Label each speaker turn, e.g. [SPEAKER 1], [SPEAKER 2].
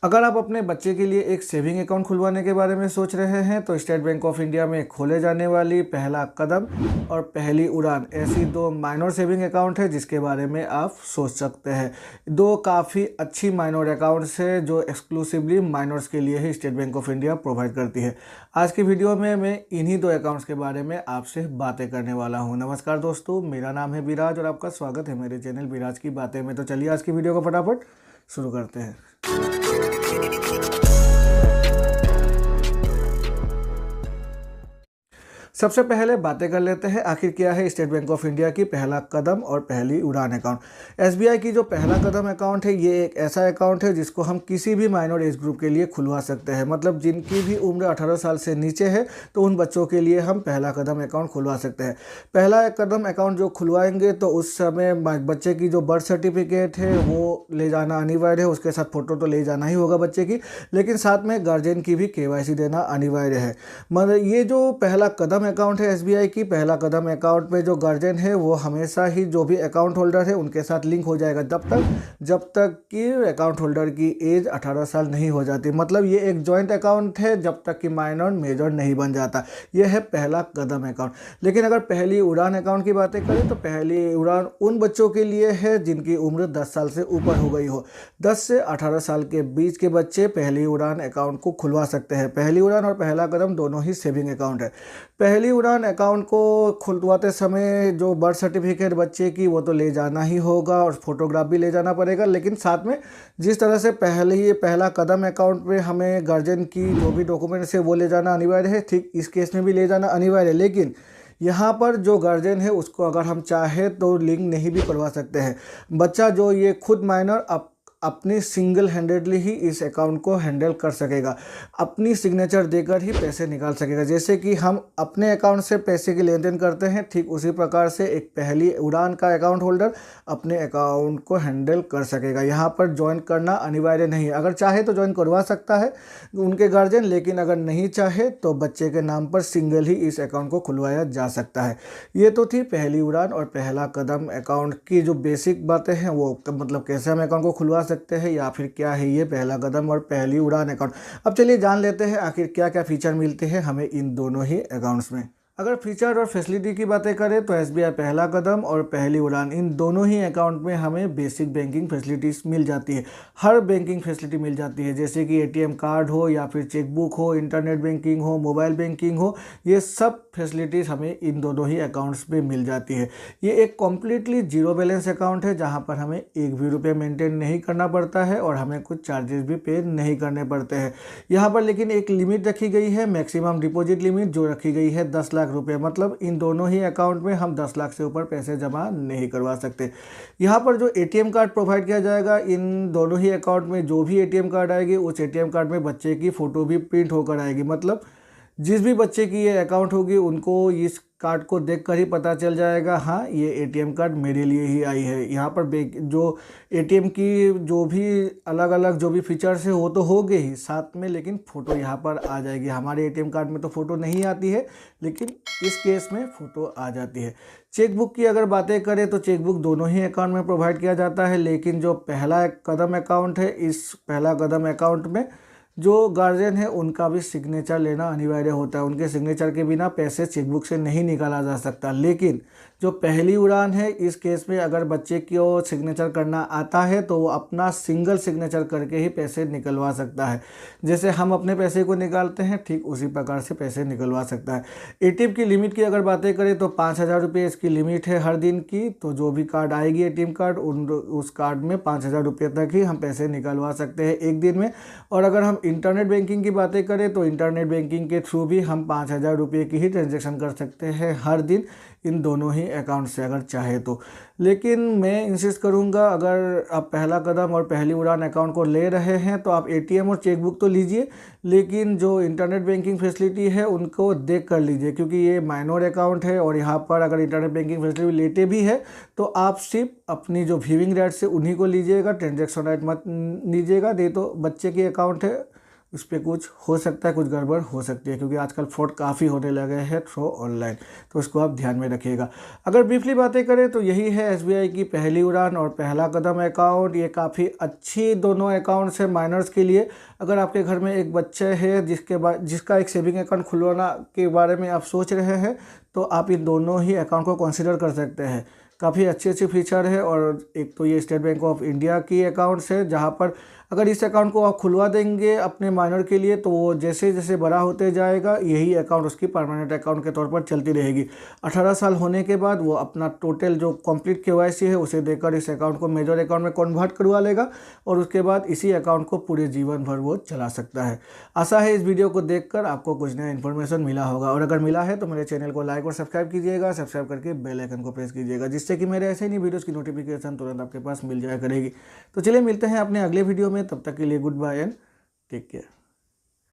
[SPEAKER 1] अगर आप अपने बच्चे के लिए एक सेविंग अकाउंट खुलवाने के बारे में सोच रहे हैं तो स्टेट बैंक ऑफ इंडिया में खोले जाने वाली पहला कदम और पहली उड़ान ऐसी दो माइनर सेविंग अकाउंट है जिसके बारे में आप सोच सकते हैं। दो काफ़ी अच्छी माइनर अकाउंट्स है जो एक्सक्लूसिवली माइनर्स के लिए ही State Bank of India provide करती है। आज की वीडियो में मैं इन्हीं दो अकाउंट्स के बारे में आपसे बातें करने वाला हूं। नमस्कार दोस्तों, मेरा नाम है विराज और आपका स्वागत है मेरे चैनल विराज की बातें में। तो चलिए आज की वीडियो को फटाफट शुरू करते हैं। सबसे पहले बातें कर लेते हैं आखिर क्या है स्टेट बैंक ऑफ इंडिया की पहला कदम और पहली उड़ान अकाउंट। एसबीआई की जो पहला कदम अकाउंट है ये एक ऐसा अकाउंट है जिसको हम किसी भी माइनर एज ग्रुप के लिए खुलवा सकते हैं। मतलब जिनकी भी उम्र 18 साल से नीचे है तो उन बच्चों के लिए हम पहला कदम अकाउंट खुलवा सकते हैं। पहला कदम अकाउंट जो खुलवाएंगे तो उस समय बच्चे की जो बर्थ सर्टिफिकेट है वो ले जाना अनिवार्य है। उसके साथ फ़ोटो तो ले जाना ही होगा बच्चे की, लेकिन साथ में गार्जियन की भी केवाईसी देना अनिवार्य है। मतलब ये जो पहला कदम अकाउंट है एसबीआई की पहला कदम अकाउंट में जो गार्जियन है वो हमेशा ही जो भी अकाउंट होल्डर है उनके साथ लिंक हो जाएगा जब तक कि अकाउंट होल्डर की एज 18 साल नहीं हो जाती। मतलब ये एक जॉइंट अकाउंट है जब तक कि माइनर मेजर नहीं बन जाता। ये है पहला कदम अकाउंट। लेकिन अगर पहली उड़ान अकाउंट की बातें करें तो पहली उड़ान उन बच्चों के लिए है जिनकी उम्र 10 साल से ऊपर हो गई हो। 10 से 18 साल के बीच के बच्चे पहली उड़ान अकाउंट को खुलवा सकते हैं। पहली उड़ान और पहला कदम दोनों ही सेविंग अकाउंट है। पहली उड़ान अकाउंट को खुलवाते समय जो बर्थ सर्टिफिकेट बच्चे की वो तो ले जाना ही होगा और फोटोग्राफ भी ले जाना पड़ेगा। लेकिन साथ में जिस तरह से पहला कदम अकाउंट में हमें गार्जियन की जो भी डॉक्यूमेंट्स है वो ले जाना अनिवार्य है, ठीक इस केस में भी ले जाना अनिवार्य है। लेकिन यहाँ पर जो गार्जियन है उसको अगर हम चाहे तो लिंक नहीं भी करवा सकते हैं। बच्चा जो ये खुद माइनर अपनी सिंगल हैंडेडली ही इस अकाउंट को हैंडल कर सकेगा, अपनी सिग्नेचर देकर ही पैसे निकाल सकेगा। जैसे कि हम अपने अकाउंट से पैसे की लेन देन करते हैं ठीक उसी प्रकार से एक पहली उड़ान का अकाउंट होल्डर अपने अकाउंट को हैंडल कर सकेगा। यहाँ पर ज्वाइन करना अनिवार्य नहीं है। अगर चाहे तो ज्वाइन करवा सकता है उनके गार्जियन, लेकिन अगर नहीं चाहे तो बच्चे के नाम पर सिंगल ही इस अकाउंट को खुलवाया जा सकता है। ये तो थी पहली उड़ान और पहला कदम अकाउंट की जो बेसिक बातें हैं वो, मतलब कैसे हम अकाउंट को खुलवा सकते हैं या फिर क्या है ये पहला कदम और पहली उड़ान अकाउंट। अब चलिए जान लेते हैं आखिर क्या क्या फीचर मिलते हैं हमें इन दोनों ही अकाउंट्स में। अगर फीचर और फैसिलिटी की बातें करें तो एसबीआई पहला कदम और पहली उड़ान इन दोनों ही अकाउंट में हमें बेसिक बैंकिंग फैसिलिटीज़ मिल जाती है। हर बैंकिंग फैसिलिटी मिल जाती है, जैसे कि एटीएम कार्ड हो या फिर चेकबुक हो, इंटरनेट बैंकिंग हो, मोबाइल बैंकिंग हो, ये सब फैसिलिटीज़ हमें इन दोनों ही अकाउंट्स में मिल जाती है। ये एक कम्प्लीटली जीरो बैलेंस अकाउंट है जहाँ पर हमें एक भी रुपये मेंटेन नहीं करना पड़ता है और हमें कुछ चार्जेस भी पे नहीं करने पड़ते हैं। यहाँ पर लेकिन एक लिमिट रखी गई है, मैक्सिमम डिपॉजिट लिमिट जो रखी गई है 10 लाख रुपए। मतलब इन दोनों ही अकाउंट में हम 10 लाख से ऊपर पैसे जमा नहीं करवा सकते। यहाँ पर जो एटीएम कार्ड प्रोवाइड किया जाएगा इन दोनों ही अकाउंट में, जो भी एटीएम कार्ड आएगी उस एटीएम कार्ड में बच्चे की फ़ोटो भी प्रिंट होकर आएगी। मतलब जिस भी बच्चे की ये अकाउंट होगी उनको इस कार्ड को देखकर ही पता चल जाएगा हाँ ये एटीएम कार्ड मेरे लिए ही आई है। यहाँ पर जो एटीएम की जो भी अलग अलग जो भी फीचर्स है वो तो हो गए ही साथ में, लेकिन फ़ोटो यहाँ पर आ जाएगी। हमारे एटीएम कार्ड में तो फ़ोटो नहीं आती है लेकिन इस केस में फ़ोटो आ जाती है। चेकबुक की अगर बातें करें तो चेकबुक दोनों ही अकाउंट में प्रोवाइड किया जाता है, लेकिन जो पहला कदम अकाउंट है इस पहला कदम अकाउंट में जो गार्जियन है उनका भी सिग्नेचर लेना अनिवार्य होता है। उनके सिग्नेचर के बिना पैसे चेकबुक से नहीं निकाला जा सकता। लेकिन जो पहली उड़ान है इस केस में अगर बच्चे को सिग्नेचर करना आता है तो वो अपना सिंगल सिग्नेचर करके ही पैसे निकलवा सकता है। जैसे हम अपने पैसे को निकालते हैं ठीक उसी प्रकार से पैसे निकलवा सकता है। एटीएम की लिमिट की अगर बातें करें तो 5,000 रुपये इसकी लिमिट है हर दिन की। तो जो भी कार्ड आएगी एटीएम कार्ड उस कार्ड में 5,000 रुपये तक ही हम पैसे निकलवा सकते हैं एक दिन में। और अगर हम इंटरनेट बैंकिंग की बातें करें तो इंटरनेट बैंकिंग के थ्रू भी हम 5,000 रुपये की ही ट्रांजैक्शन कर सकते हैं हर दिन इन दोनों ही अकाउंट से अगर चाहे तो। लेकिन मैं इंसिस्ट करूंगा अगर आप पहला कदम और पहली उड़ान अकाउंट को ले रहे हैं तो आप एटीएम और चेकबुक तो लीजिए, लेकिन जो इंटरनेट बैंकिंग फैसिलिटी है उनको देख कर लीजिए, क्योंकि ये माइनर अकाउंट है और यहाँ पर अगर इंटरनेट बैंकिंग फैसिलिटी लेते भी है तो आप सिर्फ अपनी जो व्यूइंग राइट्स है उन्हीं को लीजिएगा, ट्रांजेक्शन राइट मत लीजिएगा। नहीं तो बच्चे की अकाउंट है उस पर कुछ हो सकता है, कुछ गड़बड़ हो सकती है, क्योंकि आजकल फ्रॉड काफ़ी होने लगे हैं थ्रू ऑनलाइन। तो उसको आप ध्यान में रखिएगा। अगर ब्रीफली बातें करें तो यही है एसबीआई की पहली उड़ान और पहला कदम अकाउंट। ये काफ़ी अच्छी दोनों अकाउंट्स है माइनर्स के लिए। अगर आपके घर में एक बच्चे है जिसका एक सेविंग अकाउंट खुलवाना के बारे में आप सोच रहे हैं, तो आप इन दोनों ही अकाउंट को कंसिडर कर सकते हैं। काफ़ी अच्छे अच्छे फीचर है। और एक तो ये स्टेट बैंक ऑफ इंडिया की अकाउंट्स है, जहाँ पर अगर इस अकाउंट को आप खुलवा देंगे अपने माइनर के लिए, तो वो जैसे जैसे बड़ा होते जाएगा यही अकाउंट उसकी परमानेंट अकाउंट के तौर पर चलती रहेगी। 18 साल होने के बाद वो अपना टोटल जो कंप्लीट केवाईसी है उसे देकर इस अकाउंट को मेजर अकाउंट में कन्वर्ट करवा लेगा, और उसके बाद इसी अकाउंट को पूरे जीवन भर वो चला सकता है। आशा है इस वीडियो को देखकर आपको कुछ नया इन्फॉर्मेशन मिला होगा, और अगर मिला है तो मेरे चैनल को लाइक और सब्सक्राइब कीजिएगा। सब्सक्राइब करके बेल आइकन को प्रेस कीजिएगा, जिससे कि मेरे ऐसे ही वीडियोस की नोटिफिकेशन तुरंत आपके पास मिल जाया करेगी। तो चलिए मिलते हैं अपने अगले वीडियो में, तब तक के लिए good bye and take care.